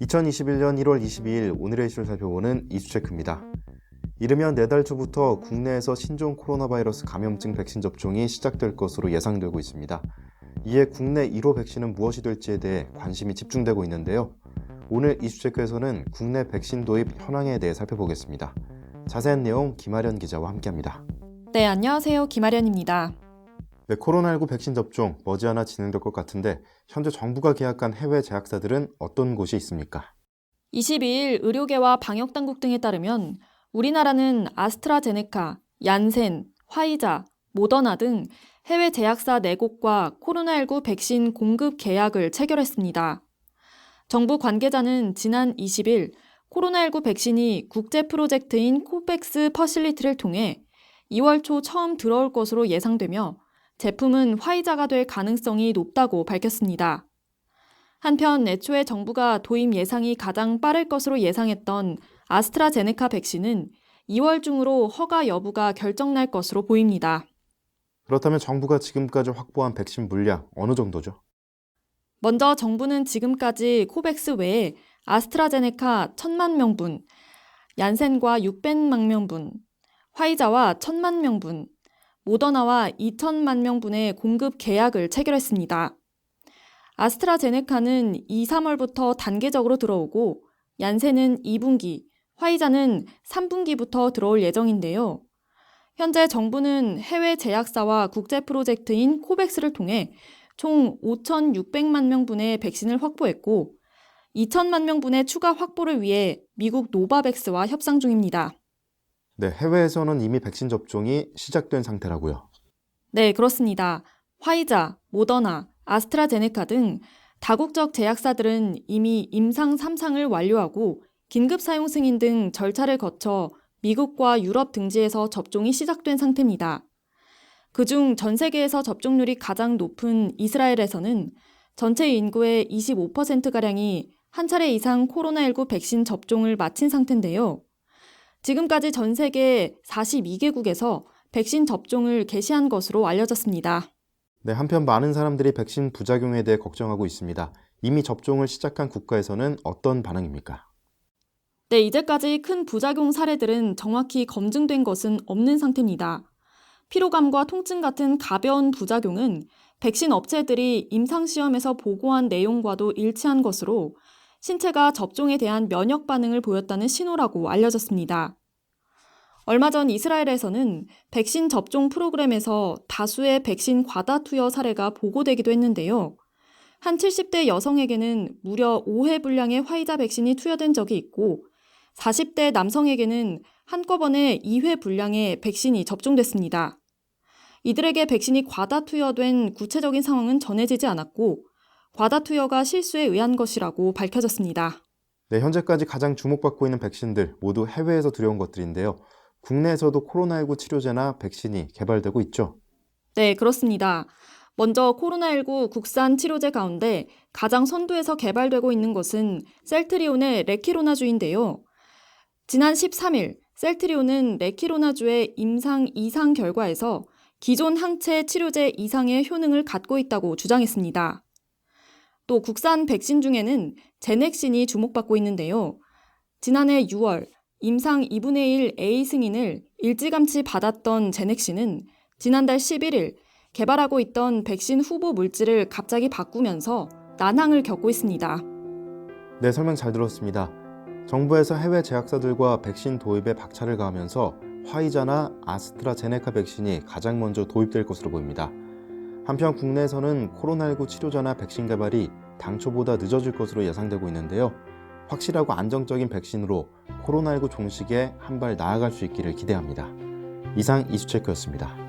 (2021년 1월 22일) 오늘의 이슈를 살펴보는 이슈체크입니다. 이르면 내달 초부터 국내에서 신종 코로나 바이러스 감염증 백신 접종이 시작될 것으로 예상되고 있습니다. 이에 국내 1호 백신은 무엇이 될지에 대해 관심이 집중되고 있는데요. 오늘 이슈체크에서는 국내 백신 도입 현황에 대해 살펴보겠습니다. 자세한 내용 김아련 기자와 함께합니다. 네, 안녕하세요. 김아련입니다. 네, 코로나19 백신 접종 머지않아 진행될 것 같은데 현재 정부가 계약한 해외 제약사들은 어떤 곳이 있습니까? 22일 의료계와 방역당국 등에 따르면 우리나라는 아스트라제네카, 얀센, 화이자, 모더나 등 해외 제약사 4곳과 코로나19 백신 공급 계약을 체결했습니다. 정부 관계자는 지난 20일 코로나19 백신이 국제 프로젝트인 코백스 퍼실리티를 통해 2월 초 처음 들어올 것으로 예상되며 제품은 화이자가 될 가능성이 높다고 밝혔습니다. 한편 애초에 정부가 도입 예상이 가장 빠를 것으로 예상했던 아스트라제네카 백신은 2월 중으로 허가 여부가 결정날 것으로 보입니다. 그렇다면 정부가 지금까지 확보한 백신 물량 어느 정도죠? 먼저 정부는 지금까지 코백스 외에 아스트라제네카 1,000만 명분, 얀센과 600만 명분, 화이자와 1,000만 명분, 모더나와 2,000만 명분의 공급 계약을 체결했습니다. 아스트라제네카는 2, 3월부터 단계적으로 들어오고 얀센은 2분기, 화이자는 3분기부터 들어올 예정인데요. 현재 정부는 해외 제약사와 국제 프로젝트인 코백스를 통해 총 5,600만 명분의 백신을 확보했고 2,000만 명분의 추가 확보를 위해 미국 노바백스와 협상 중입니다. 네, 해외에서는 이미 백신 접종이 시작된 상태라고요. 네, 그렇습니다. 화이자, 모더나, 아스트라제네카 등 다국적 제약사들은 이미 임상 3상을 완료하고 긴급 사용 승인 등 절차를 거쳐 미국과 유럽 등지에서 접종이 시작된 상태입니다. 그중 전 세계에서 접종률이 가장 높은 이스라엘에서는 전체 인구의 25%가량이 한 차례 이상 코로나19 백신 접종을 마친 상태인데요. 지금까지 전 세계 42개국에서 백신 접종을 개시한 것으로 알려졌습니다. 네, 한편 많은 사람들이 백신 부작용에 대해 걱정하고 있습니다. 이미 접종을 시작한 국가에서는 어떤 반응입니까? 네, 이제까지 큰 부작용 사례들은 정확히 검증된 것은 없는 상태입니다. 피로감과 통증 같은 가벼운 부작용은 백신 업체들이 임상시험에서 보고한 내용과도 일치한 것으로 신체가 접종에 대한 면역 반응을 보였다는 신호라고 알려졌습니다. 얼마 전 이스라엘에서는 백신 접종 프로그램에서 다수의 백신 과다 투여 사례가 보고되기도 했는데요. 한 70대 여성에게는 무려 5회 분량의 화이자 백신이 투여된 적이 있고 40대 남성에게는 한꺼번에 2회 분량의 백신이 접종됐습니다. 이들에게 백신이 과다 투여된 구체적인 상황은 전해지지 않았고 과다 투여가 실수에 의한 것이라고 밝혀졌습니다. 네, 현재까지 가장 주목받고 있는 백신들 모두 해외에서 들여온 것들인데요. 국내에서도 코로나19 치료제나 백신이 개발되고 있죠? 네, 그렇습니다. 먼저 코로나19 국산 치료제 가운데 가장 선두에서 개발되고 있는 것은 셀트리온의 레키로나주인데요. 지난 13일 셀트리온은 레키로나주의 임상 2상 결과에서 기존 항체 치료제 이상의 효능을 갖고 있다고 주장했습니다. 또 국산 백신 중에는 제넥신이 주목받고 있는데요. 지난해 6월 임상 2분의 1 A 승인을 일찌감치 받았던 제넥신은 지난달 11일 개발하고 있던 백신 후보 물질을 갑자기 바꾸면서 난항을 겪고 있습니다. 네, 설명 잘 들었습니다. 정부에서 해외 제약사들과 백신 도입에 박차를 가하면서 화이자나 아스트라제네카 백신이 가장 먼저 도입될 것으로 보입니다. 한편 국내에서는 코로나19 치료제나 백신 개발이 당초보다 늦어질 것으로 예상되고 있는데요. 확실하고 안정적인 백신으로 코로나19 종식에 한 발 나아갈 수 있기를 기대합니다. 이상 이슈체크였습니다.